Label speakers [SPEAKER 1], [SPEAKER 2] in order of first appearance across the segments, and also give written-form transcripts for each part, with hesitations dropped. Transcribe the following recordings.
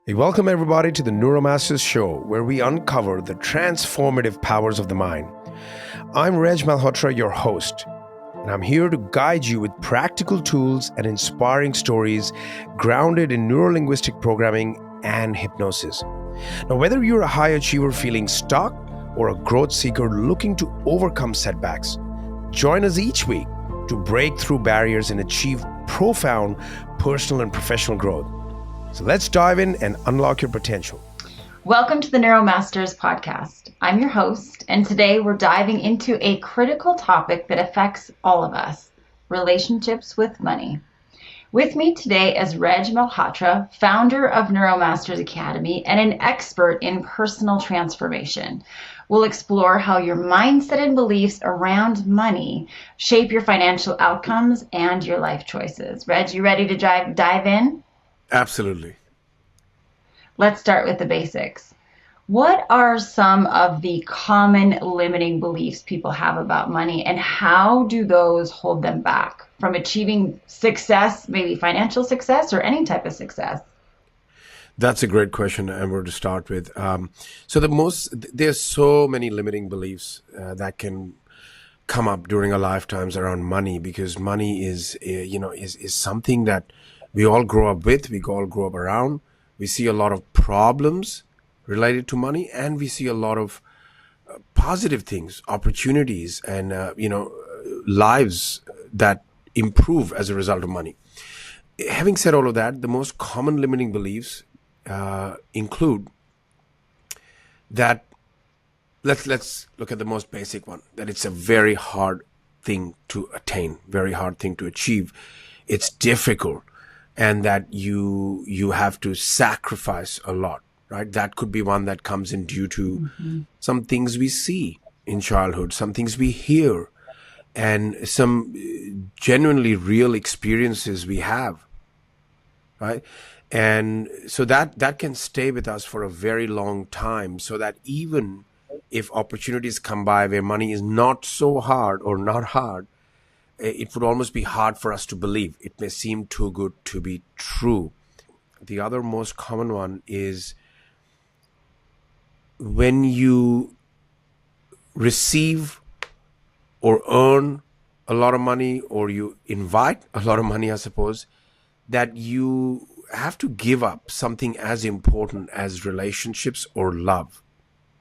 [SPEAKER 1] Hey, welcome everybody to the Neuromasters Show, where we uncover the transformative powers of the mind. I'm Reg Malhotra, your host, and I'm here to guide you with practical tools and inspiring stories grounded in neurolinguistic programming and hypnosis. Now, whether you're a high achiever feeling stuck or a growth seeker looking to overcome setbacks, join us each week to break through barriers and achieve profound personal and professional growth. So let's dive in and unlock your potential.
[SPEAKER 2] Welcome to the Neuromasters podcast. I'm your host, and today we're diving into a critical topic that affects all of us, relationships with money. With me today is Reg Malhotra, founder of Neuromasters Academy and an expert in personal transformation. We'll explore how your mindset and beliefs around money shape your financial outcomes and your life choices. Reg, you ready to dive in?
[SPEAKER 1] Absolutely.
[SPEAKER 2] Let's start with the basics. What are some of the common limiting beliefs people have about money, and how do those hold them back from achieving success, maybe financial success or any type of success?
[SPEAKER 1] That's a great question, Amber, to start with. There's so many limiting beliefs that can come up during our lifetimes around money, because money is something that we all grow up with, we all grow up around. We see a lot of problems related to money, and we see a lot of positive things, opportunities, and lives that improve as a result of money. Having said all of that, the most common limiting beliefs include that. Let's look at the most basic one, that it's a very hard thing to attain, very hard thing to achieve. It's difficult, and that you have to sacrifice a lot, right? That could be one that comes in due to some things we see in childhood, some things we hear, and some genuinely real experiences we have, right? And so that can stay with us for a very long time, so that even if opportunities come by where money is not so hard or not hard, it would almost be hard for us to believe. It may seem too good to be true. The other most common one is when you receive or earn a lot of money, or you invite a lot of money, I suppose, that you have to give up something as important as relationships or love.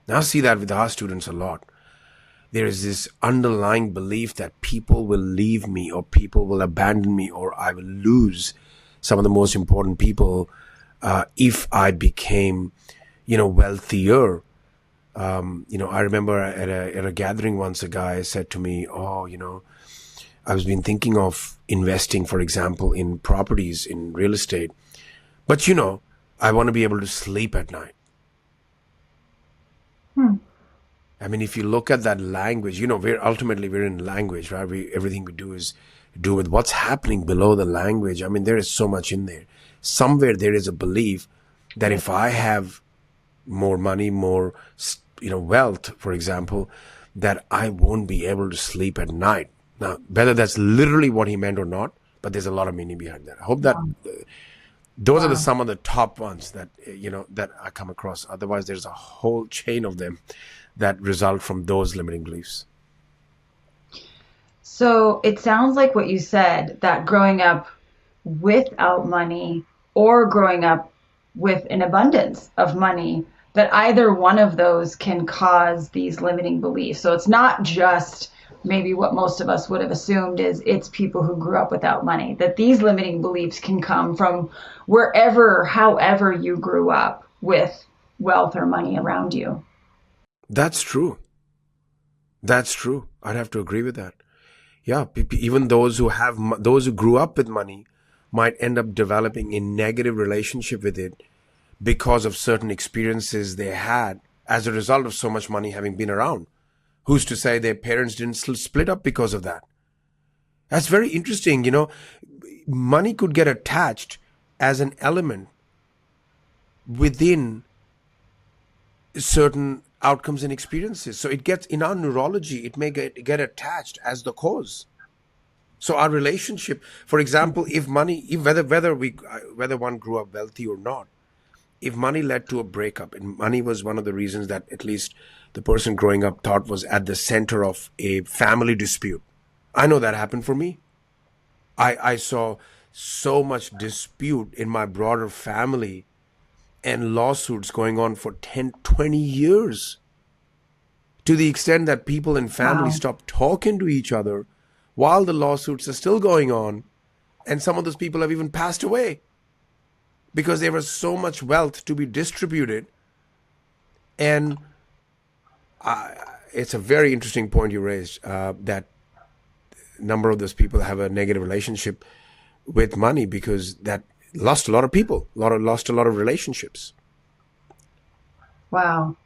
[SPEAKER 1] Now, I see that with our students a lot. There is this underlying belief that people will leave me, or people will abandon me, or I will lose some of the most important people if I became, wealthier. I remember at a gathering once, a guy said to me, I was been thinking of investing, for example, in properties, in real estate. But, I want to be able to sleep at night. I mean, if you look at that language, we're in language, right? Everything we do is do with what's happening below the language. I mean, there is so much in there. Somewhere there is a belief that if I have more money, more, wealth, for example, that I won't be able to sleep at night. Now, whether that's literally what he meant or not, but there's a lot of meaning behind that. I hope that those are some of the top ones that, that I come across. Otherwise, there's a whole chain of them that result from those limiting beliefs.
[SPEAKER 2] So it sounds like what you said, that growing up without money or growing up with an abundance of money, that either one of those can cause these limiting beliefs. So it's not just maybe what most of us would have assumed is it's people who grew up without money, that these limiting beliefs can come from wherever, however you grew up with wealth or money around you.
[SPEAKER 1] That's true. That's true. I'd have to agree with that. Yeah, even those who grew up with money might end up developing a negative relationship with it because of certain experiences they had as a result of so much money having been around. Who's to say their parents didn't split up because of that? That's very interesting. Money could get attached as an element within certain outcomes and experiences. So it gets, in our neurology, it may get attached as the cause. So our relationship, for example, if money, whether one grew up wealthy or not, if money led to a breakup, and money was one of the reasons that at least the person growing up thought was at the center of a family dispute. I know that happened for me. I saw so much dispute in my broader family and lawsuits going on for 10, 20 years, to the extent that people in family
[SPEAKER 2] Wow.
[SPEAKER 1] stopped talking to each other while the lawsuits are still going on. And some of those people have even passed away because there was so much wealth to be distributed. And it's a very interesting point you raised, that a number of those people have a negative relationship with money because that lost a lot of people, lost a lot of relationships.
[SPEAKER 2] Wow.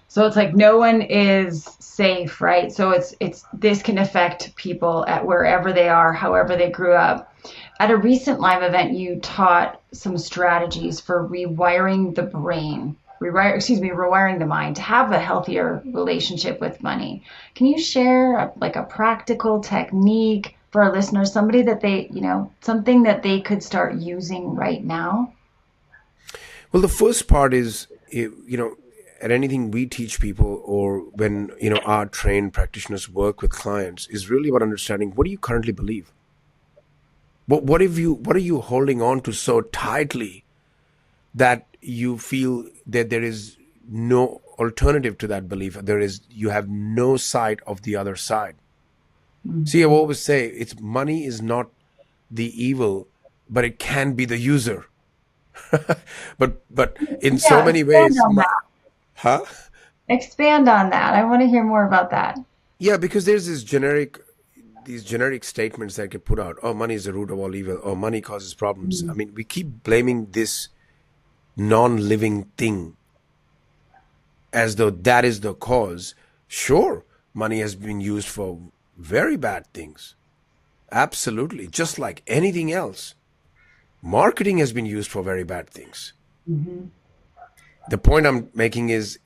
[SPEAKER 2] So it's like no one is safe, right? So it's this can affect people at wherever they are, however they grew up. At a recent live event, you taught some strategies for rewiring the brain, rewiring the mind to have a healthier relationship with money. Can you share like a practical technique for our listeners, somebody that something that they could start using right now?
[SPEAKER 1] Well, the first part is, at anything we teach people, or when, our trained practitioners work with clients, is really about understanding, what do you currently believe? What are you holding on to so tightly that you feel that there is no alternative to that belief? You have no sight of the other side. See, I
[SPEAKER 2] Mhm.
[SPEAKER 1] always say it's money is not the evil, but it can be the user. But in so
[SPEAKER 2] Yeah,
[SPEAKER 1] many
[SPEAKER 2] expand
[SPEAKER 1] ways,
[SPEAKER 2] on that.
[SPEAKER 1] huh?
[SPEAKER 2] Expand on that. I want to hear more about that.
[SPEAKER 1] Yeah, because there's these generic statements that get put out. Oh, money is the root of all evil. Oh, money causes problems. I
[SPEAKER 2] Mm.
[SPEAKER 1] mean, we keep blaming this non-living thing as though that is the cause. Sure, money has been used for very bad things. Absolutely. Just like anything else. Marketing has been used for very bad things.
[SPEAKER 2] Mhm.
[SPEAKER 1] The point I'm making is,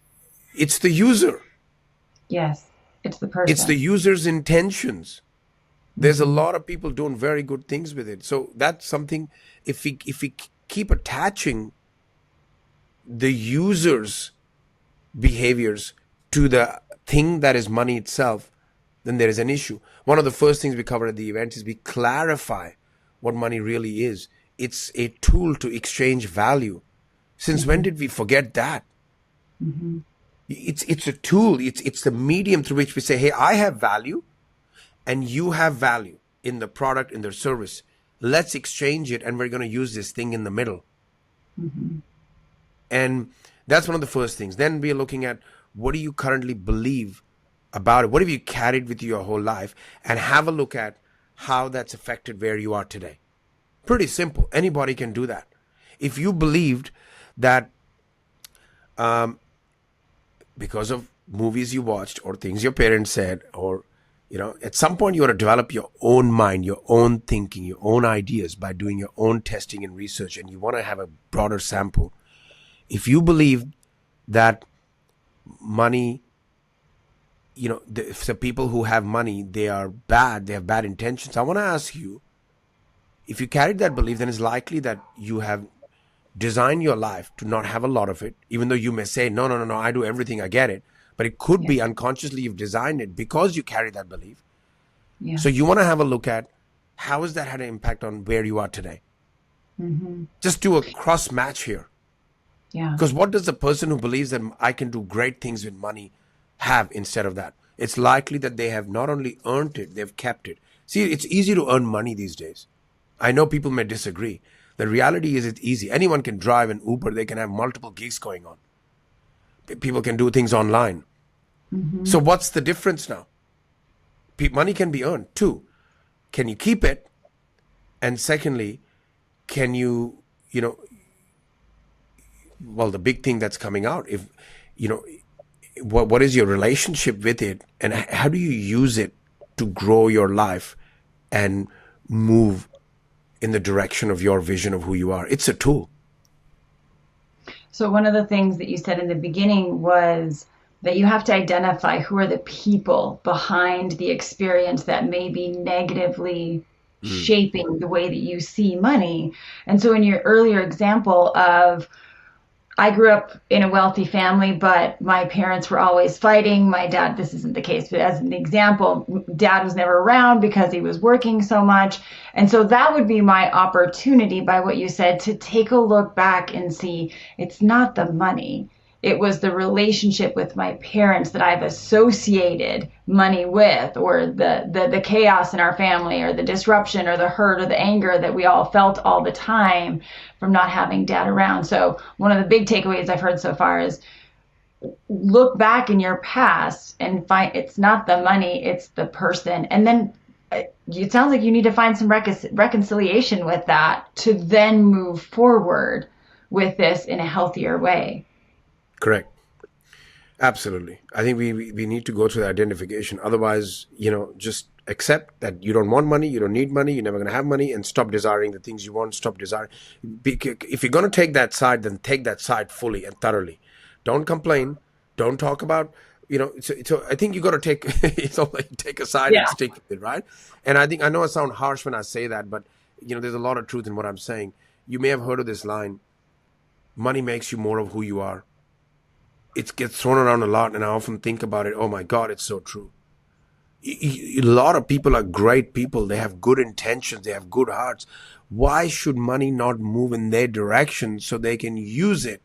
[SPEAKER 1] it's the user.
[SPEAKER 2] Yes, it's the
[SPEAKER 1] It's the
[SPEAKER 2] person.
[SPEAKER 1] user's intentions. There's a
[SPEAKER 2] Hmm.
[SPEAKER 1] lot of people doing very good things with it. So that's something, if we keep attaching the user's behaviors to the thing that is money itself, then there is an issue. One of the first things we cover at the event is we clarify what money really is. It's a tool to exchange value. Since when
[SPEAKER 2] Hmm.
[SPEAKER 1] did we forget that?
[SPEAKER 2] Hmm.
[SPEAKER 1] It's a tool. It's the medium through which we say, hey, I have value and you have value in the product, in the service. Let's exchange it, and we're going to use this thing in the middle.
[SPEAKER 2] Hmm.
[SPEAKER 1] And that's one of the first things. Then we are looking at, what do you currently believe about it? What have you carried with you your whole life? And have a look at how that's affected where you are today. Pretty simple. Anybody can do that. If you believed that, because of movies you watched or things your parents said, or at some point you want to develop your own mind, your own thinking, your own ideas by doing your own testing and research, and you want to have a broader sample. If you believe that money, if the people who have money, they are bad, they have bad intentions, I want to ask you, if you carried that belief, then it's likely that you have designed your life to not have a lot of it, even though you may say, no, no, no, no, I do everything, I get it. But it could
[SPEAKER 2] Yeah.
[SPEAKER 1] be unconsciously you've designed it because you carry that belief.
[SPEAKER 2] Yeah.
[SPEAKER 1] So you want to have a look at, how has that had an impact on where you are today?
[SPEAKER 2] Hmm.
[SPEAKER 1] Just do a cross match here.
[SPEAKER 2] Yeah.
[SPEAKER 1] Because what does the person who believes that I can do great things with money have instead of that? It's likely that they have not only earned it, they've kept it. See, it's easy to earn money these days. I know people may disagree. The reality is, it's easy. Anyone can drive an Uber. They can have multiple gigs going on. People can do things online.
[SPEAKER 2] Hmm.
[SPEAKER 1] So what's the difference now? Money can be earned. Two, can you keep it? And secondly, can you, well, the big thing that's coming out, if, you know, what is your relationship with it, and how do you use it to grow your life and move in the direction of your vision of who you are? It's a tool.
[SPEAKER 2] So one of the things that you said in the beginning was that you have to identify who are the people behind the experience that may be negatively
[SPEAKER 1] Mm.
[SPEAKER 2] shaping the way that you see money. And so in your earlier example of I grew up in a wealthy family, but my parents were always fighting. My dad, this isn't the case, but as an example, dad was never around because he was working so much. And so that would be my opportunity, by what you said, to take a look back and see it's not the money. It was the relationship with my parents that I've associated money with, or the chaos in our family, or the disruption, or the hurt, or the anger that we all felt all the time from not having dad around. So one of the big takeaways I've heard so far is look back in your past and find it's not the money, it's the person. And then it sounds like you need to find some reconciliation with that to then move forward with this in a healthier way.
[SPEAKER 1] Correct. Absolutely. I think we need to go through the identification. Otherwise, just accept that you don't want money, you don't need money, you're never going to have money, and stop desiring the things you want, stop desiring. If you're going to take that side, then take that side fully and thoroughly. Don't complain. Don't talk about, so I think you got to take, like take a side and
[SPEAKER 2] Yeah.
[SPEAKER 1] stick with it, right? And I know I sound harsh when I say that, but, there's a lot of truth in what I'm saying. You may have heard of this line: money makes you more of who you are. It gets thrown around a lot, and I often think about it. Oh my God, it's so true. A lot of people are great people. They have good intentions. They have good hearts. Why should money not move in their direction so they can use it?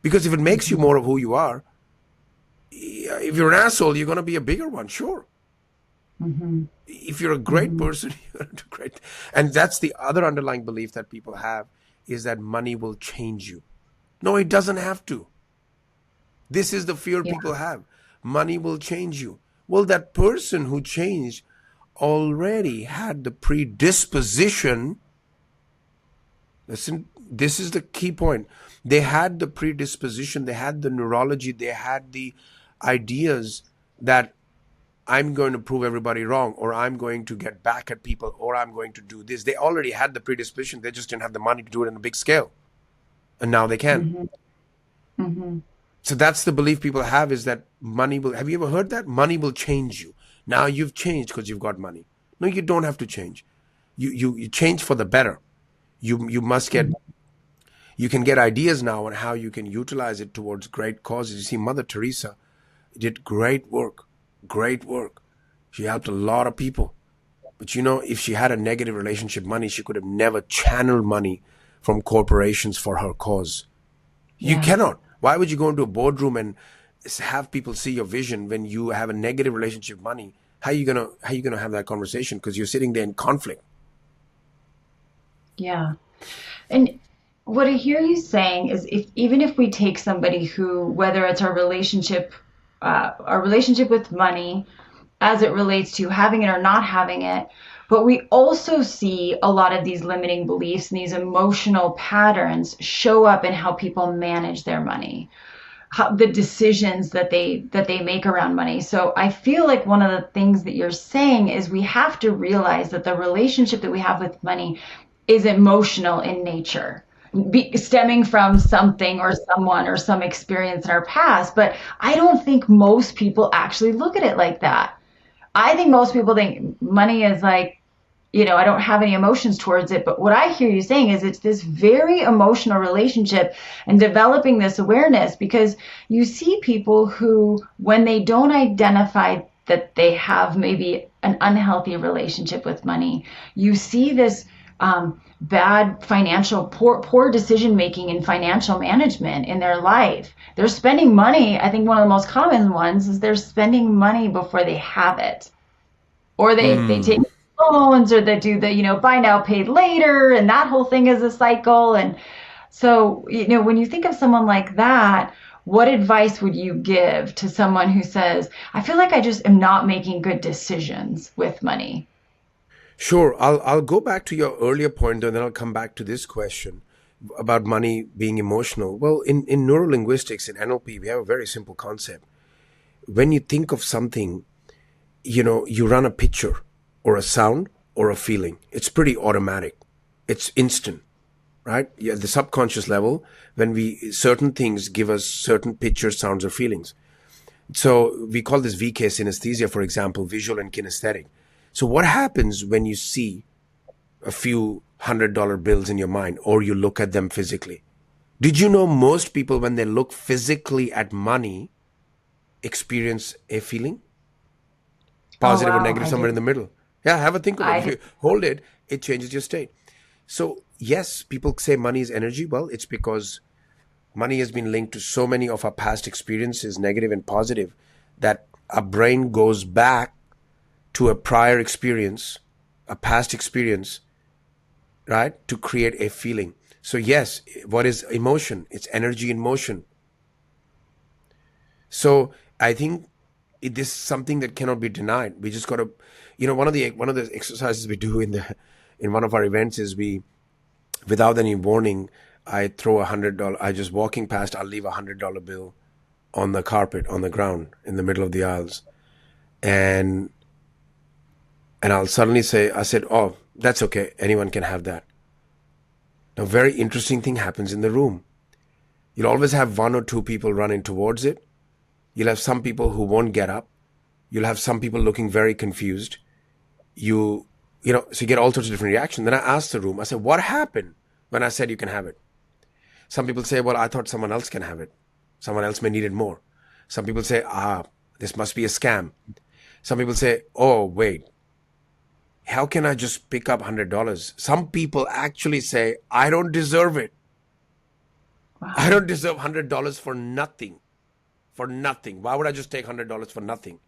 [SPEAKER 1] Because if it makes you more of who you are, if you're an asshole, you're going to be a bigger one, sure.
[SPEAKER 2] Mm-hmm.
[SPEAKER 1] If you're a great
[SPEAKER 2] Mm-hmm.
[SPEAKER 1] person, you're going to do great. And that's the other underlying belief that people have, is that money will change you. No, it doesn't have to. This is the fear
[SPEAKER 2] Yeah.
[SPEAKER 1] people have. Money will change you. Well, that person who changed already had the predisposition. Listen, this is the key point. They had the predisposition, they had the neurology, they had the ideas that I'm going to prove everybody wrong, or I'm going to get back at people, or I'm going to do this. They already had the predisposition. They just didn't have the money to do it on a big scale. And now they can.
[SPEAKER 2] Mm-hmm. Mm-hmm.
[SPEAKER 1] So that's the belief people have, is that money will, have you ever heard that? Money will change you. Now you've changed because you've got money. No, you don't have to change. You change for the better. You must get, you can get ideas now on how you can utilize it towards great causes. You see, Mother Teresa did great work, great work. She helped a lot of people. But if she had a negative relationship money, she could have never channeled money from corporations for her cause. You
[SPEAKER 2] Yeah.
[SPEAKER 1] cannot. Why would you go into a boardroom and have people see your vision when you have a negative relationship with money? How you gonna have that conversation? Because you're sitting there in conflict.
[SPEAKER 2] Yeah. And what I hear you saying is, if even if we take somebody who, whether it's our relationship with money as it relates to having it or not having it, but we also see a lot of these limiting beliefs and these emotional patterns show up in how people manage their money, the decisions that they make around money. So I feel like one of the things that you're saying is we have to realize that the relationship that we have with money is emotional in nature, stemming from something or someone or some experience in our past. But I don't think most people actually look at it like that. I think most people think money is like, I don't have any emotions towards it. But what I hear you saying is it's this very emotional relationship, and developing this awareness, because you see people who, when they don't identify that they have maybe an unhealthy relationship with money, you see this bad financial, poor decision making and financial management in their life. They're spending money. I think one of the most common ones is they're spending money before they have it, or they take
[SPEAKER 1] Mm.
[SPEAKER 2] loans, or they do the buy now pay later, and that whole thing is a cycle. And so when you think of someone like that, what advice would you give to someone who says, I feel like I just am not making good decisions with money?
[SPEAKER 1] Sure. I'll go back to your earlier point, and then I'll come back to this question about money being emotional. Well, in neurolinguistics, in NLP, we have a very simple concept. When you think of something, you run a picture or a sound or a feeling. It's pretty automatic. It's instant, right? Yeah, the subconscious level, when certain things give us certain pictures, sounds, or feelings. So we call this VK synesthesia, for example, visual and kinesthetic. So what happens when you see a few $100 bills in your mind, or you look at them physically? Did you know most people, when they look physically at money, experience a feeling?
[SPEAKER 2] Oh,
[SPEAKER 1] Positive or
[SPEAKER 2] wow.
[SPEAKER 1] negative,
[SPEAKER 2] I
[SPEAKER 1] somewhere in
[SPEAKER 2] did.
[SPEAKER 1] the middle. Yeah, have a think of it.
[SPEAKER 2] I
[SPEAKER 1] If
[SPEAKER 2] did.
[SPEAKER 1] you hold it, it changes your state. So, yes, people say money is energy. Well, it's because money has been linked to so many of our past experiences, negative and positive, that our brain goes back to a prior experience, a past experience, right, to create a feeling. So, yes, what is emotion? It's energy in motion. So, I think this is something that cannot be denied. We just got to, one of the exercises we do in one of our events is without any warning, I throw $100. I just walking past, I'll leave $100 bill on the carpet, on the ground, in the middle of the aisles, and I'll suddenly say, I said, "Oh, that's okay. Anyone can have that." Now, very interesting thing happens in the room. You'll always have one or two people running towards it. You'll have some people who won't get up. You'll have some people looking very confused. You, so you get all sorts of different reactions. Then I asked the room, I said, "What happened when I said you can have it?" Some people say, "Well, I thought someone else can have it. Someone else may need it more." Some people say, this must be a scam. Some people say, "Oh, wait, how can I just pick up $100?" Some people actually say, "I don't deserve it. I
[SPEAKER 2] Wow.
[SPEAKER 1] don't deserve $100 for nothing. For nothing. Why would I just take $100 for nothing?"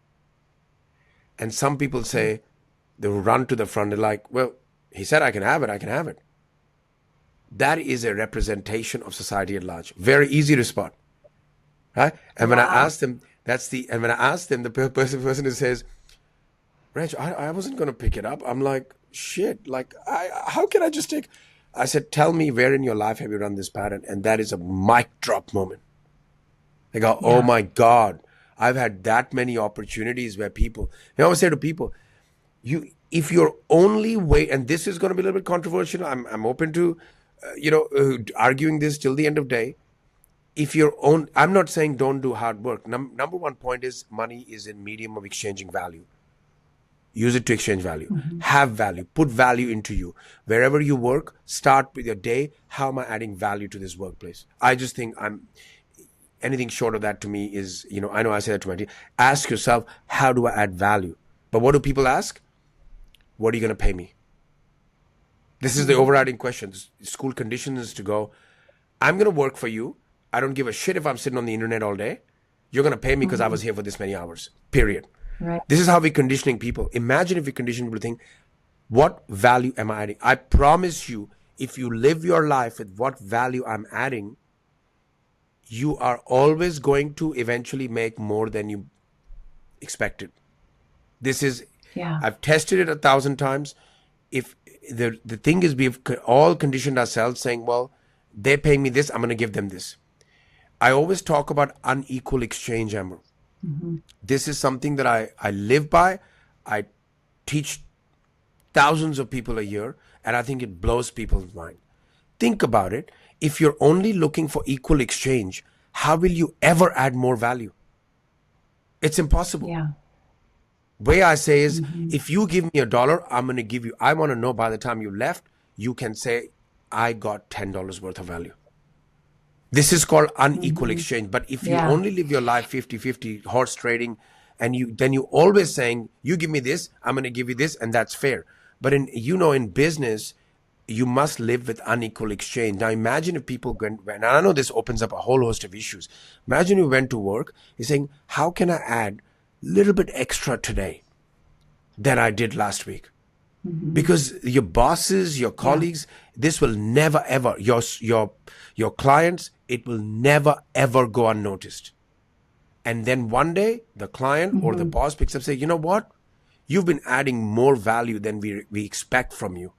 [SPEAKER 1] And some people say, they run to the front and like, "Well, he said I can have it. I can have it." That is a representation of society at large. Very easy to spot, right? And when I
[SPEAKER 2] Wow.
[SPEAKER 1] ask them, and when I ask them, the person who says, "Reg, I wasn't going to pick it up." I'm like, "Shit, like, how can I just take?" I said, "Tell me where in your life have you run this pattern?" And that is a mic drop moment. They go, "Oh
[SPEAKER 2] Yeah.
[SPEAKER 1] my God, I've had that many opportunities where people," I always say to people, if you're only wait, and this is going to be a little bit controversial. I'm open to, arguing this till the end of day. If you're own, I'm not saying don't do hard work. Number one point is money is a medium of exchanging value. Use it to exchange value.
[SPEAKER 2] Hmm.
[SPEAKER 1] Have value. Put value into you. Wherever you work, start with your day. How am I adding value to this workplace? I just think anything short of that to me is, I know I say that to my team. Ask yourself, how do I add value? But what do people ask? What are you going to pay me? This is the
[SPEAKER 2] Hmm.
[SPEAKER 1] overriding question. School conditions is to go, I'm going to work for you. I don't give a shit if I'm sitting on the internet all day. You're going to pay me because I
[SPEAKER 2] Hmm.
[SPEAKER 1] was here for this many hours. Period.
[SPEAKER 2] Right.
[SPEAKER 1] This is how we're conditioning people. Imagine if we condition people to think, what value am I adding? I promise you, if you live your life with what value I'm adding, you are always going to eventually make more than you expected. This is,
[SPEAKER 2] Yeah.
[SPEAKER 1] I've tested it 1,000 times. If the thing is, we've all conditioned ourselves saying, well, they're paying me this, I'm going to give them this. I always talk about unequal exchange, Amber.
[SPEAKER 2] Hmm.
[SPEAKER 1] This is something that I live by. I teach thousands of people a year, and I think it blows people's mind. Think about it. If you're only looking for equal exchange, how will you ever add more value? It's impossible.
[SPEAKER 2] Yeah.
[SPEAKER 1] Way I say is,
[SPEAKER 2] Hmm.
[SPEAKER 1] if you give me $1, I'm going to give you, I want to know by the time you left, you can say, I got $10 worth of value. This is called unequal
[SPEAKER 2] Hmm.
[SPEAKER 1] exchange. But if you
[SPEAKER 2] Yeah.
[SPEAKER 1] only live your life 50-50 horse trading, and you always saying, you give me this, I'm going to give you this, and that's fair. But in business, you must live with unequal exchange. Now imagine if people went, and I know this opens up a whole host of issues. Imagine you went to work, you're saying, how can I add a little bit extra today than I did last week?
[SPEAKER 2] Hmm.
[SPEAKER 1] Because your bosses, your
[SPEAKER 2] Yeah.
[SPEAKER 1] colleagues, this will never ever, your clients, it will never ever go unnoticed. And then one day the client or the
[SPEAKER 2] Hmm.
[SPEAKER 1] boss picks up and say, you know what, you've been adding more value than we expect from you.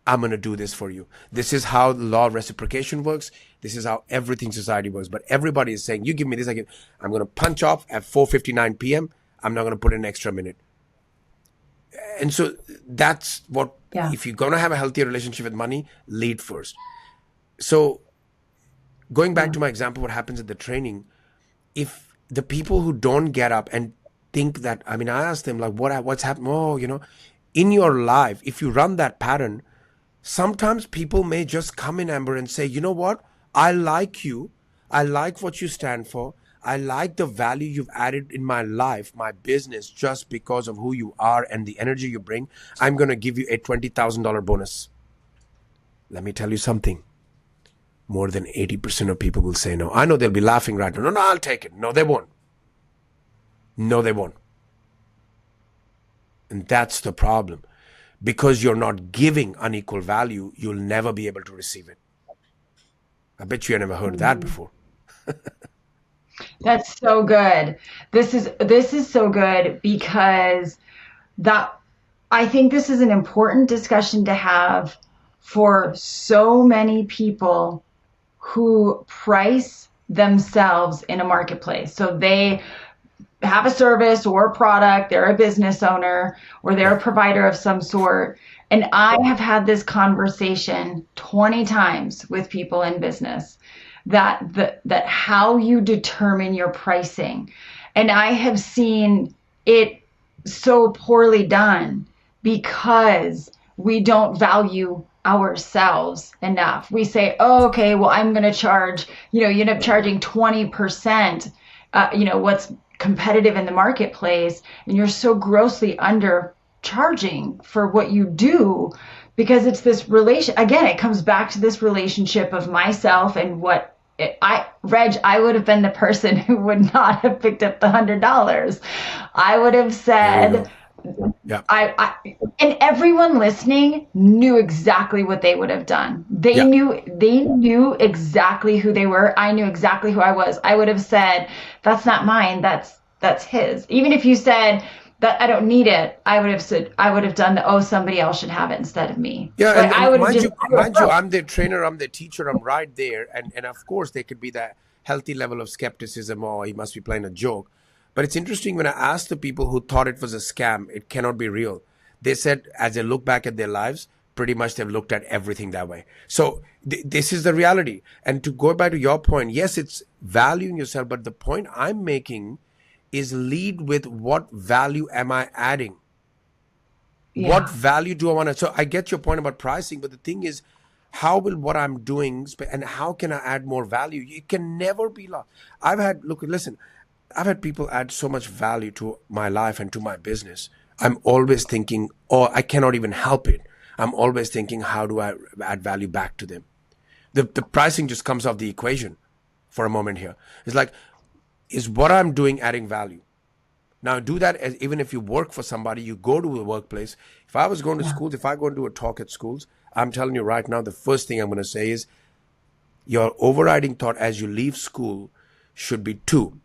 [SPEAKER 1] I'm going to do this for you. This is how the law of reciprocation works. This is how everything society works. But everybody is saying, you give me this, I'm going to punch off at 4:59 p.m. I'm not going to put in an extra minute. And so that's what,
[SPEAKER 2] Yeah.
[SPEAKER 1] if you're going to have a healthier relationship with money, lead first. So going back
[SPEAKER 2] Yeah.
[SPEAKER 1] to my example, what happens at the training, if the people who don't get up and think that, I mean, I ask them like, what's happening? Oh, in your life, if you run that pattern, sometimes people may just come in, Amber, and say, you know what? I like you. I like what you stand for. I like the value you've added in my life, my business, just because of who you are and the energy you bring. I'm going to give you a $20,000 bonus. Let me tell you something. More than 80% of people will say no. I know they'll be laughing right now. No, no, I'll take it. No, they won't. No, they won't. And that's the problem. Because you're not giving unequal value, you'll never be able to receive it. I bet you never heard that before.
[SPEAKER 2] That's so good. This is so good because that I think this is an important discussion to have for so many people who price themselves in a marketplace. So they have a service or a product, they're a business owner, or they're
[SPEAKER 1] Yeah.
[SPEAKER 2] a provider of some sort. And I have had this conversation 20 times with people in business that how you determine your pricing. And I have seen it so poorly done because we don't value ourselves enough. We say, oh, okay, well, I'm going to charge, you end up charging 20%, what's competitive in the marketplace, and you're so grossly undercharging for what you do because it's this relation. Again, it comes back to this relationship of myself and what I would have been the person who would not have picked up the $100. I would have
[SPEAKER 1] There you
[SPEAKER 2] said,
[SPEAKER 1] go. Yeah.
[SPEAKER 2] and everyone listening knew exactly what they would have done. They
[SPEAKER 1] Yeah.
[SPEAKER 2] knew exactly who they were. I knew exactly who I was. I would have said, that's not mine. That's his. Even if you said that I don't need it, I would have done the, oh, somebody else should have it instead of me.
[SPEAKER 1] Yeah,
[SPEAKER 2] Like I
[SPEAKER 1] and
[SPEAKER 2] would have just,
[SPEAKER 1] mind you, I'm their trainer, I'm their teacher, I'm right there. And of course, there could be that healthy level of skepticism, or he must be playing a joke. But it's interesting when I asked the people who thought it was a scam, it cannot be real. They said, as they look back at their lives, pretty much they've looked at everything that way. So this is the reality. And to go back to your point, yes, it's valuing yourself, but the point I'm making is lead with what value am I adding? What
[SPEAKER 2] yeah,
[SPEAKER 1] value do I want to? So I get your point about pricing, but the thing is, how will what I'm doing and how can I add more value? It can never be lost. Listen, I've had people add so much value to my life and to my business. I'm always thinking, oh, I cannot even help it. I'm always thinking, how do I add value back to them? The pricing just comes off the equation for a moment here. It's like, is what I'm doing adding value? Now, do that even if you work for somebody, you go to a workplace. If I was going to
[SPEAKER 2] yeah,
[SPEAKER 1] schools, if I go and do a talk at schools, I'm telling you right now, the first thing I'm going to say is your overriding thought as you leave school should be two.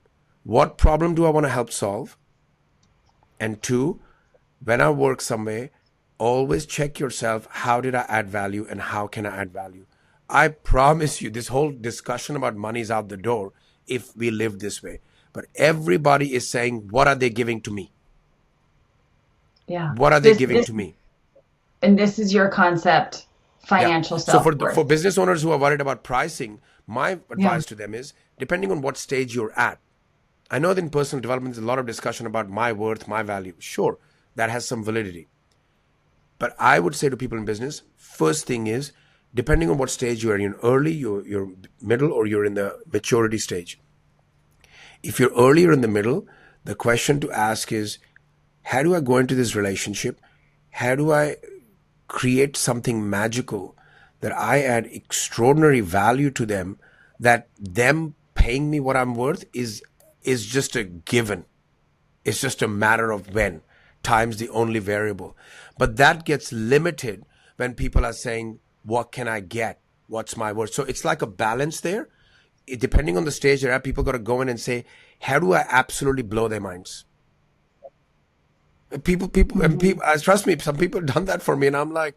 [SPEAKER 1] What problem do I want to help solve? And two, when I work somewhere, always check yourself. How did I add value and how can I add value? I promise you, this whole discussion about money is out the door if we live this way. But everybody is saying, what are they giving to me?
[SPEAKER 2] yeah.
[SPEAKER 1] What are they giving to me?
[SPEAKER 2] And this is your concept,
[SPEAKER 1] Yeah.
[SPEAKER 2] financial
[SPEAKER 1] So for
[SPEAKER 2] self-worth.
[SPEAKER 1] business owners who are worried about pricing, my
[SPEAKER 2] Yeah,
[SPEAKER 1] advice to them is, depending on what stage you're at, I know that in personal development, there's a lot of discussion about my worth, my value. Sure, that has some validity. But I would say to people in business, first thing is, depending on what stage you're in, early, you're middle, or you're in the maturity stage. If you're earlier in the middle, the question to ask is, how do I go into this relationship? How do I create something magical that I add extraordinary value to them, that them paying me what I'm worth is just a given. It's just a matter of when. Time's the only variable. But that gets limited when people are saying, what can I get? What's my worth? So it's like a balance there. Depending on the stage they're at, people got to go in and say, how do I absolutely blow their minds? Trust me, some people have done that for me, and I'm like,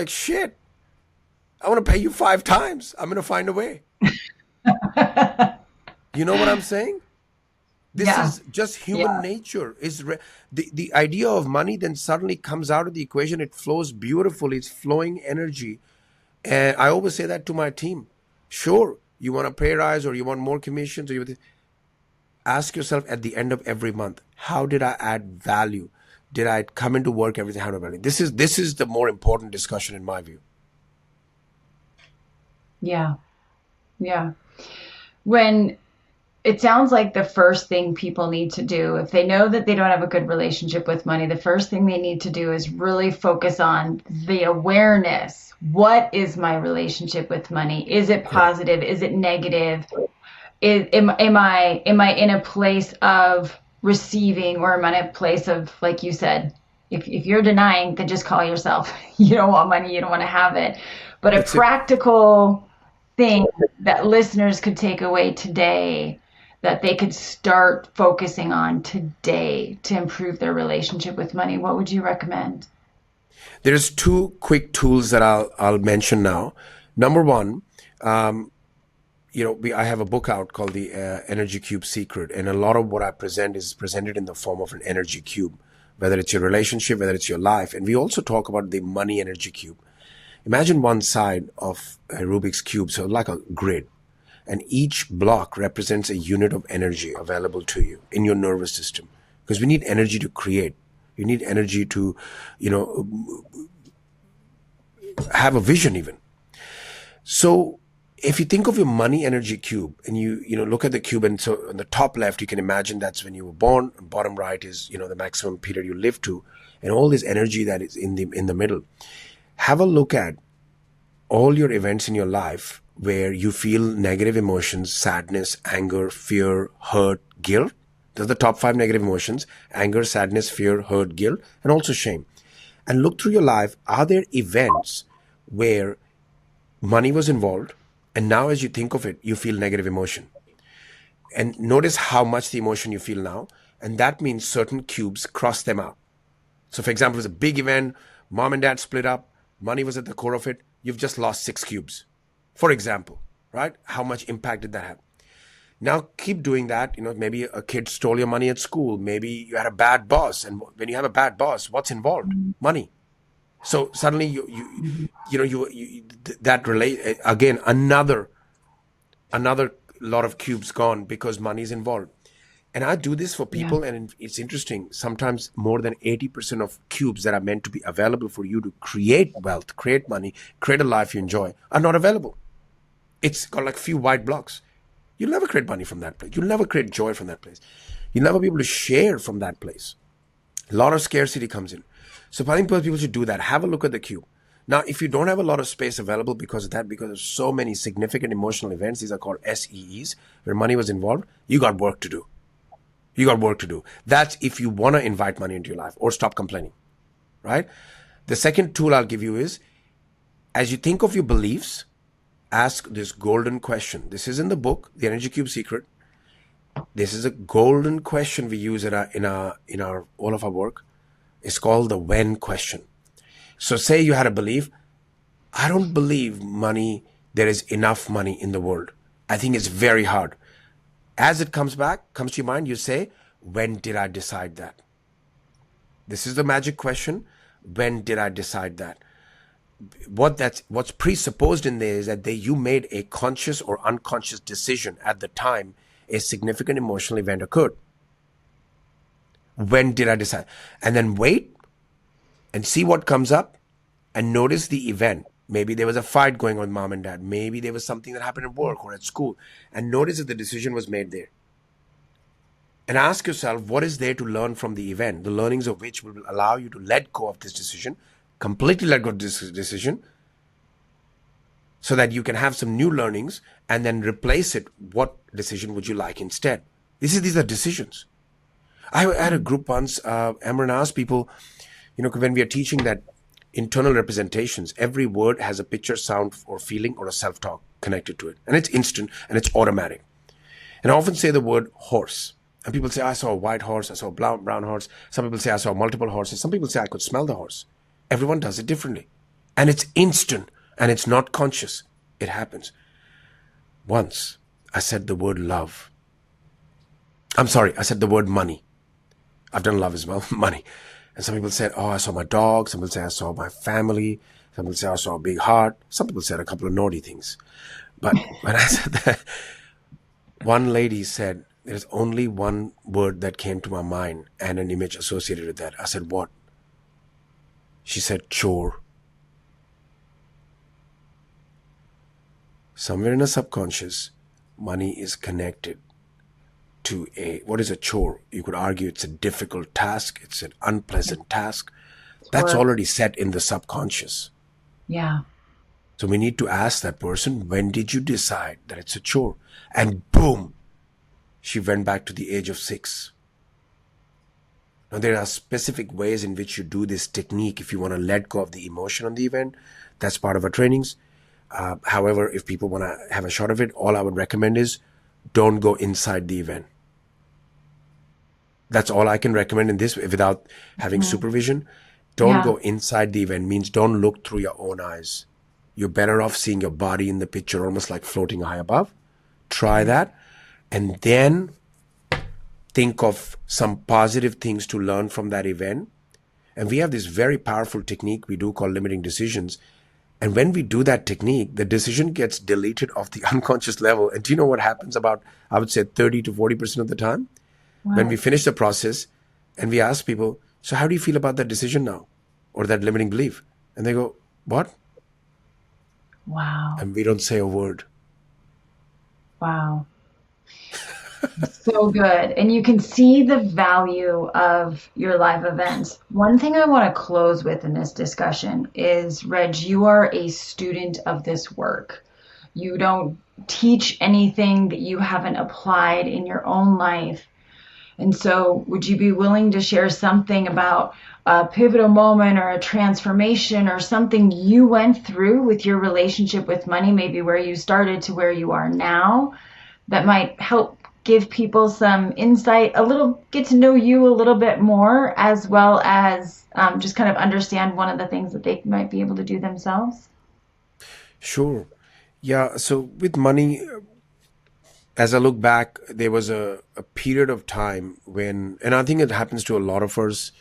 [SPEAKER 1] shit, I want to pay you 5 times. I'm going to find a way. You know what I'm saying? This
[SPEAKER 2] yeah,
[SPEAKER 1] is just human
[SPEAKER 2] yeah,
[SPEAKER 1] nature. The idea of money then suddenly comes out of the equation. It flows beautifully. It's flowing energy. And I always say that to my team. Sure, you want a pay rise or you want more commissions, ask yourself at the end of every month, how did I add value? Did I come into work everything? How did I value? This is the more important discussion in my view.
[SPEAKER 2] yeah. Yeah. When it sounds like the first thing people need to do, if they know that they don't have a good relationship with money, the first thing they need to do is really focus on the awareness. What is my relationship with money? Is it
[SPEAKER 1] Correct.
[SPEAKER 2] positive? Is it negative? Am I in a place of receiving, or am I in a place of, like you said, if you're denying, then just call yourself. You don't want money, you don't want to have it. But a
[SPEAKER 1] That's it.
[SPEAKER 2] practical thing that listeners could take away today, that they could start focusing on today to improve their relationship with money, what would you recommend?
[SPEAKER 1] There's two quick tools that I'll mention now. Number one, I have a book out called the Energy Cube Secret, and a lot of what I present is presented in the form of an energy cube, whether it's your relationship, whether it's your life, and we also talk about the money energy cube. Imagine one side of a Rubik's cube, so like a grid, and each block represents a unit of energy available to you in your nervous system, because we need energy to create. You need energy to, you know, have a vision even. So if you think of your money energy cube and you look at the cube, and so on the top left you can imagine that's when you were born, and bottom right is the maximum period you live to, and all this energy that is in the middle. Have a look at all your events in your life where you feel negative emotions: sadness, anger, fear, hurt, guilt. Those are the top 5 negative emotions: anger, sadness, fear, hurt, guilt, and also shame. And look through your life. Are there events where money was involved, and now as you think of it, you feel negative emotion? And notice how much the emotion you feel now, and that means certain cubes cross them out. So for example, it was a big event, mom and dad split up, money was at the core of it, you've just lost 6 cubes, for example. Right? How much impact did that have? Now keep doing that. Maybe a kid stole your money at school, maybe you had a bad boss, and when you have a bad boss, what's involved? Money. So suddenly that relate again, another lot of cubes gone because money is involved. And I do this for
[SPEAKER 2] Yeah.
[SPEAKER 1] people, and it's interesting. Sometimes more than 80% of cubes that are meant to be available for you to create wealth, create money, create a life you enjoy are not available. It's got like few white blocks. You'll never create money from that place. You'll never create joy from that place. You'll never be able to share from that place. A lot of scarcity comes in. So I think people should do that. Have a look at the cube. Now, if you don't have a lot of space available because of that, because of so many significant emotional events, these are called SEEs, where money was involved, you got work to do. You got work to do. That's if you want to invite money into your life or stop complaining, right? The second tool I'll give you is, as you think of your beliefs, ask this golden question. This is in the book, The Energy Cube Secret. This is a golden question we use in our all of our work. It's called the when question. So say you had a belief: I don't believe there is enough money in the world. I think it's very hard. As it comes to your mind, you say, when did I decide that? This is the magic question. When did I decide that? What's presupposed in there is that you made a conscious or unconscious decision at the time a significant emotional event occurred. When did I decide? And then wait and see what comes up, and notice the event. Maybe there was a fight going on with mom and dad. Maybe there was something that happened at work or at school. And notice if the decision was made there. And ask yourself, what is there to learn from the event? The learnings of which will allow you to let go of this decision, completely let go of this decision, so that you can have some new learnings and then replace it. What decision would you like instead? These are decisions. I had a group once, Amran, asked people, when we are teaching that internal representations, every word has a picture, sound, or feeling, or a self-talk connected to it. And it's instant and it's automatic. And I often say the word horse. And people say, I saw a white horse, I saw a brown horse. Some people say, I saw multiple horses. Some people say, I could smell the horse. Everyone does it differently. And it's instant and it's not conscious. It happens. Once I said the word love. I said the word money. I've done love as well, money. And some people said, I saw my dog. Some people say, I saw my family. Some people say, I saw a big heart. Some people said a couple of naughty things. But when I said that, one lady said, there's only one word that came to my mind and an image associated with that. I said, what? She said, chore. somewhere in a subconscious, money is connected to what is a chore. You could argue it's a difficult task, it's an unpleasant task. That's
[SPEAKER 2] Work.
[SPEAKER 1] already set in the subconscious.
[SPEAKER 2] Yeah.
[SPEAKER 1] So we need to ask that person, when did you decide that it's a chore? And boom, she went back to the age of 6. Now, there are specific ways in which you do this technique if you want to let go of the emotion on the event. That's part of our trainings. However, if people want to have a shot of it, all I would recommend is don't go inside the event. That's all I can recommend in this without having supervision. Don't
[SPEAKER 2] Yeah.
[SPEAKER 1] go inside the event means don't look through your own eyes. You're better off seeing your body in the picture, almost like floating high above. Try that. And then think of some positive things to learn from that event. And we have this very powerful technique we do called limiting decisions. And when we do that technique, the decision gets deleted off the unconscious level. And do you know what happens about, I would say, 30 to 40% of the time? When
[SPEAKER 2] Wow.
[SPEAKER 1] we finish the process and we ask people, so how do you feel about that decision now? Or that limiting belief? And they go, what?
[SPEAKER 2] Wow.
[SPEAKER 1] And we don't say a word.
[SPEAKER 2] Wow. So good. And you can see the value of your live events. One thing I want to close with in this discussion is, Reg, you are a student of this work. You don't teach anything that you haven't applied in your own life. And so, would you be willing to share something about a pivotal moment or a transformation or something you went through with your relationship with money, maybe where you started to where you are now, that might help give people some insight, a little, get to know you a little bit more, as well as just kind of understand one of the things that they might be able to do themselves?
[SPEAKER 1] Sure. Yeah. So with money, as I look back, there was a period of time when, and I think it happens to a lot of us.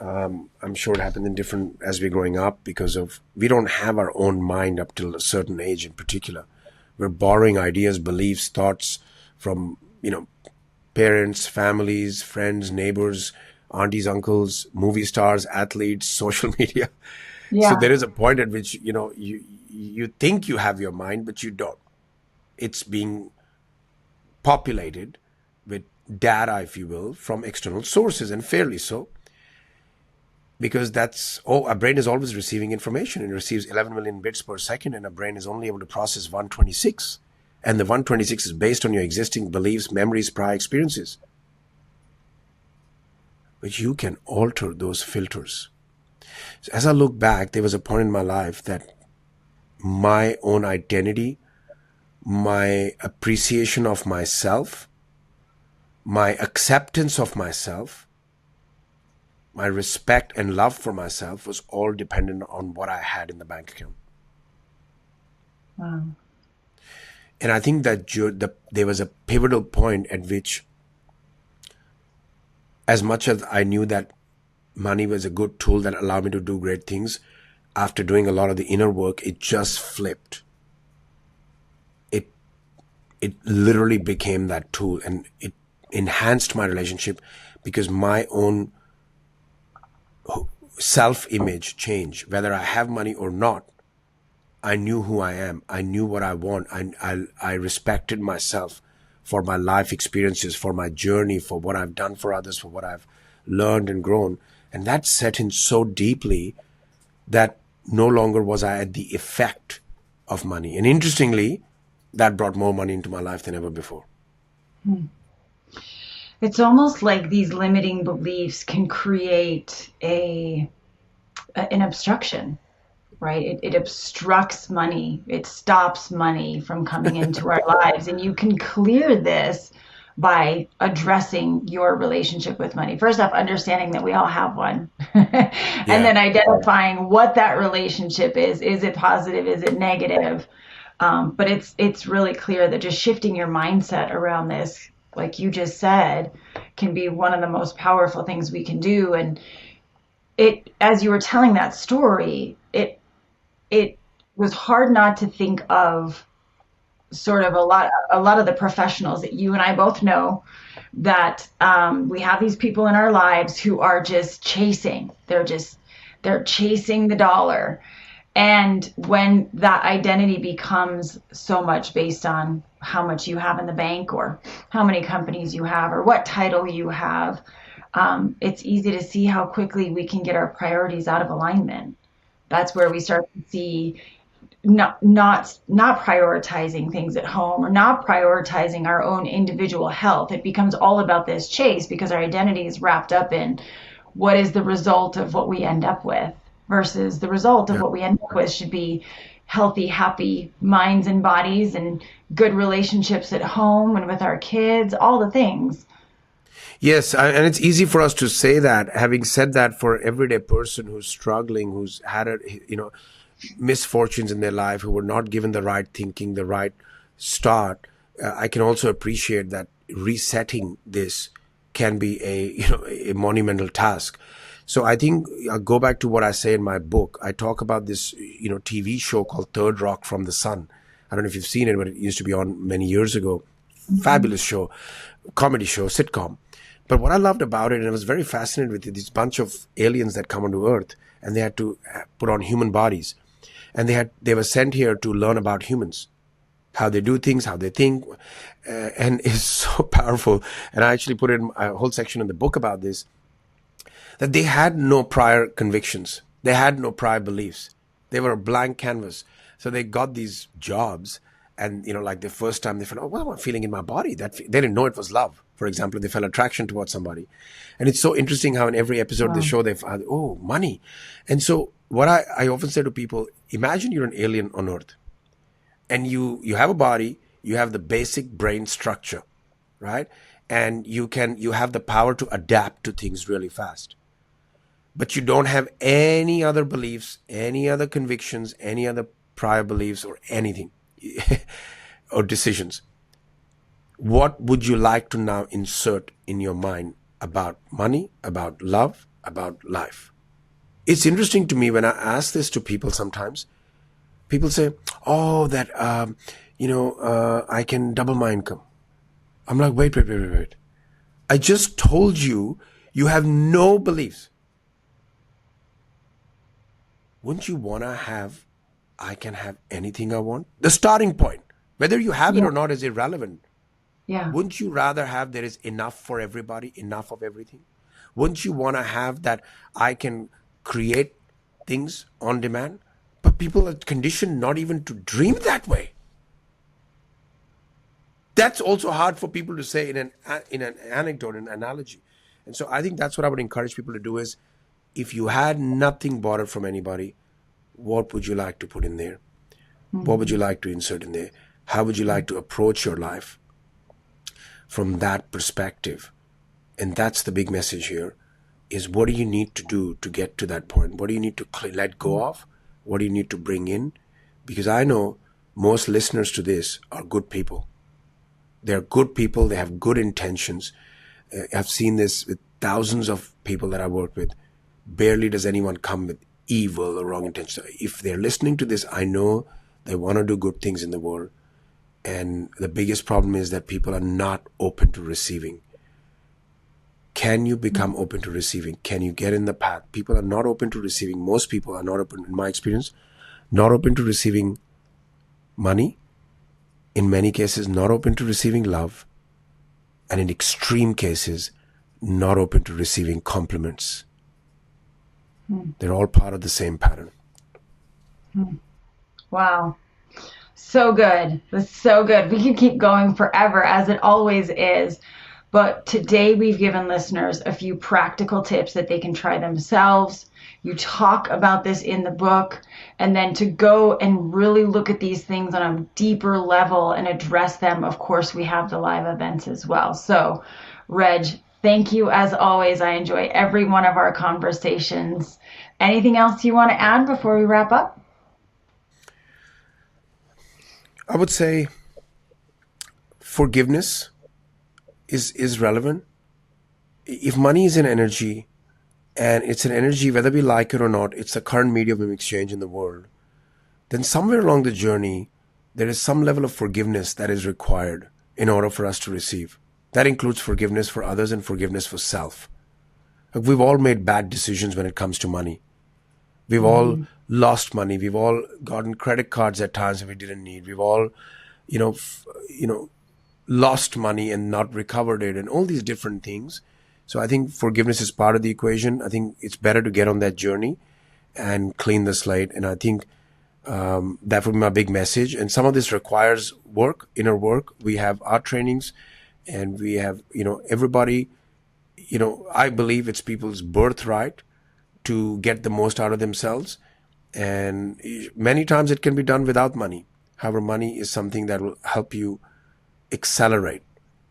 [SPEAKER 1] I'm sure it happens in different as we're growing up because of we don't have our own mind up till a certain age in particular. We're borrowing ideas, beliefs, thoughts from, parents, families, friends, neighbors, aunties, uncles, movie stars, athletes, social media. So
[SPEAKER 2] Yeah.
[SPEAKER 1] there is a point at which, you think you have your mind, but you don't. It's being populated with data, if you will, from external sources, and fairly so, because our brain is always receiving information. It receives 11 million bits per second, and a brain is only able to process 126. And the 126 is based on your existing beliefs, memories, prior experiences. But you can alter those filters. So as I look back, there was a point in my life that my own identity, my appreciation of myself, my acceptance of myself, my respect and love for myself was all dependent on what I had in the bank account.
[SPEAKER 2] Wow.
[SPEAKER 1] And I think that there was a pivotal point at which, as much as I knew that money was a good tool that allowed me to do great things, after doing a lot of the inner work, it just flipped. It literally became that tool, and it enhanced my relationship because my own self-image changed. Whether I have money or not, I knew who I am. I knew what I want. I respected myself for my life experiences, for my journey, for what I've done for others, for what I've learned and grown. And that set in so deeply that no longer was I at the effect of money. And interestingly, that brought more money into my life than ever before.
[SPEAKER 2] It's almost like these limiting beliefs can create an obstruction, right? It obstructs money. It stops money from coming into our lives. And you can clear this by addressing your relationship with money. First off, understanding that we all have one, and
[SPEAKER 1] Yeah.
[SPEAKER 2] then identifying what that relationship is. Is it positive? Is it negative? But it's really clear that just shifting your mindset around this, like you just said, can be one of the most powerful things we can do. And as you were telling that story, it was hard not to think of sort of a lot of the professionals that you and I both know, that we have these people in our lives who are just chasing. They're chasing the dollar. And when that identity becomes so much based on how much you have in the bank or how many companies you have or what title you have, it's easy to see how quickly we can get our priorities out of alignment. That's where we start to see not prioritizing things at home or not prioritizing our own individual health. It becomes all about this chase because our identity is wrapped up in what is the result of what we end up with versus the result of
[SPEAKER 1] Yeah.
[SPEAKER 2] what we end up with should be healthy, happy minds and bodies and good relationships at home and with our kids, all the things.
[SPEAKER 1] Yes, and it's easy for us to say that. Having said that, for everyday person who's struggling, who's had a, misfortunes in their life, who were not given the right thinking, the right start, I can also appreciate that resetting this can be a monumental task. So I think I'll go back to what I say in my book. I talk about this TV show called Third Rock from the Sun. I don't know if you've seen it, but it used to be on many years ago. Fabulous show, comedy show, sitcom. But what I loved about it, and I was very fascinated with it, this bunch of aliens that come onto Earth, and they had to put on human bodies, and they were sent here to learn about humans, how they do things, how they think, and it's so powerful. And I actually put in a whole section in the book about this, that they had no prior convictions, they had no prior beliefs, they were a blank canvas. So they got these jobs, and like the first time they felt, oh, what am I feeling in my body? They didn't know it was love. For example, they felt attraction towards somebody, and it's so interesting how in every episode of the show they found, oh, money. And so what I often say to people, imagine you're an alien on Earth, and you have a body, you have the basic brain structure, right? And you have the power to adapt to things really fast. But you don't have any other beliefs, any other convictions, any other prior beliefs or anything or decisions. What would you like to now insert in your mind about money, about love, about life? It's interesting to me when I ask this to people sometimes. People say, oh, that, I can double my income. I'm like, wait. I just told you, you have no beliefs. Wouldn't you want to have, I can have anything I want? The starting point, whether you have it or not, is irrelevant.
[SPEAKER 2] Yeah.
[SPEAKER 1] Wouldn't you rather have there is enough for everybody, enough of everything? Wouldn't you want to have that I can create things on demand? But people are conditioned not even to dream that way. That's also hard for people to say in an anecdote, an analogy. And so I think that's what I would encourage people to do is, if you had nothing borrowed from anybody, what would you like to put in there? Mm-hmm. What would you like to insert in there? How would you like to approach your life from that perspective? And that's the big message here, is what do you need to do to get to that point? What do you need to let go of? What do you need to bring in? Because I know most listeners to this are good people. They're good people. They have good intentions. I've seen this with thousands of people that I work with. Barely does anyone come with evil or wrong intentions. If they're listening to this, I know they want to do good things in the world. And the biggest problem is that people are not open to receiving. Can you become open to receiving? Can you get in the path? People are not open to receiving. Most people are not open, in my experience, not open to receiving money. In many cases, not open to receiving love. And in extreme cases, not open to receiving compliments. They're all part of the same pattern.
[SPEAKER 2] Wow. So good. That's so good. We can keep going forever, as it always is. But today we've given listeners a few practical tips that they can try themselves. You talk about this in the book, and then to go and really look at these things on a deeper level and address them. Of course, we have the live events as well. So, Reg, thank you as always. I enjoy every one of our conversations. Anything else you want to add before we wrap up?
[SPEAKER 1] I would say forgiveness is relevant. If money is an energy, and it's an energy, whether we like it or not, it's the current medium of exchange in the world, then somewhere along the journey, there is some level of forgiveness that is required in order for us to receive. That includes forgiveness for others and forgiveness for self. We've all made bad decisions when it comes to money. We've all lost money. We've all gotten credit cards at times that we didn't need. We've all, lost money and not recovered it, and all these different things. So I think forgiveness is part of the equation. I think it's better to get on that journey and clean the slate. And I think that would be my big message. And some of this requires work, inner work. We have our trainings, and we have, everybody, I believe it's people's birthright to get the most out of themselves. And many times it can be done without money. However, money is something that will help you accelerate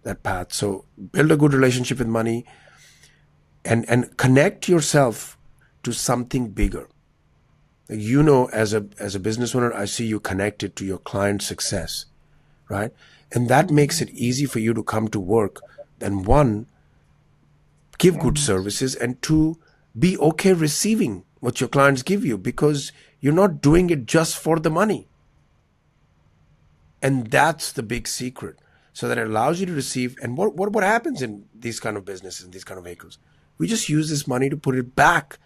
[SPEAKER 1] that path. So build a good relationship with money, and connect yourself to something bigger. As a business owner, I see you connected to your client's success, right? And that makes it easy for you to come to work. And one, give good services, and two, be okay receiving what your clients give you, because you're not doing it just for the money. And that's the big secret. So that it allows you to receive. And what happens in these kind of businesses, in these kind of vehicles? We just use this money to put it back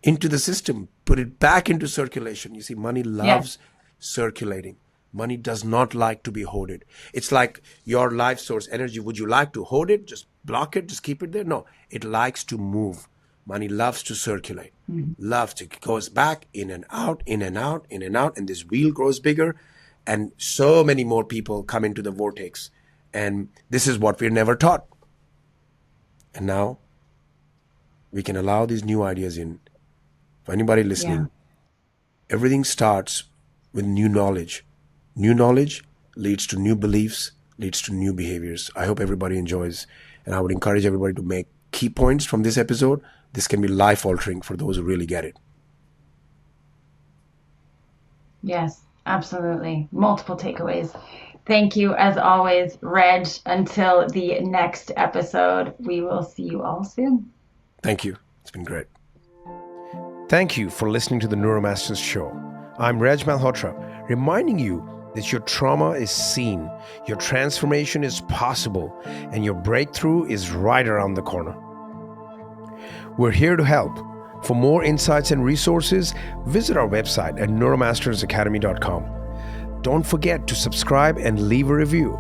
[SPEAKER 1] into the system, put it back into circulation. You see, money loves circulating. Money does not like to be hoarded. It's like your life source energy. Would you like to hoard it? Just block it? Just keep it there? No, it likes to move. Money loves to circulate, loves to, it goes back in and out, in and out, in and out. And this wheel grows bigger, and so many more people come into the vortex. And this is what we're never taught. And now we can allow these new ideas in. For anybody listening, everything starts with new knowledge. New knowledge leads to new beliefs, leads to new behaviors. I hope everybody enjoys. And I would encourage everybody to make key points from this episode. This can be life-altering for those who really get it.
[SPEAKER 2] Yes, absolutely. Multiple takeaways. Thank you, as always, Reg. Until the next episode, we will see you all soon.
[SPEAKER 1] Thank you. It's been great. Thank you for listening to the Neuromasters Show. I'm Reg Malhotra, reminding you that your trauma is seen, your transformation is possible, and your breakthrough is right around the corner. We're here to help. For more insights and resources, visit our website at neuromastersacademy.com. Don't forget to subscribe and leave a review.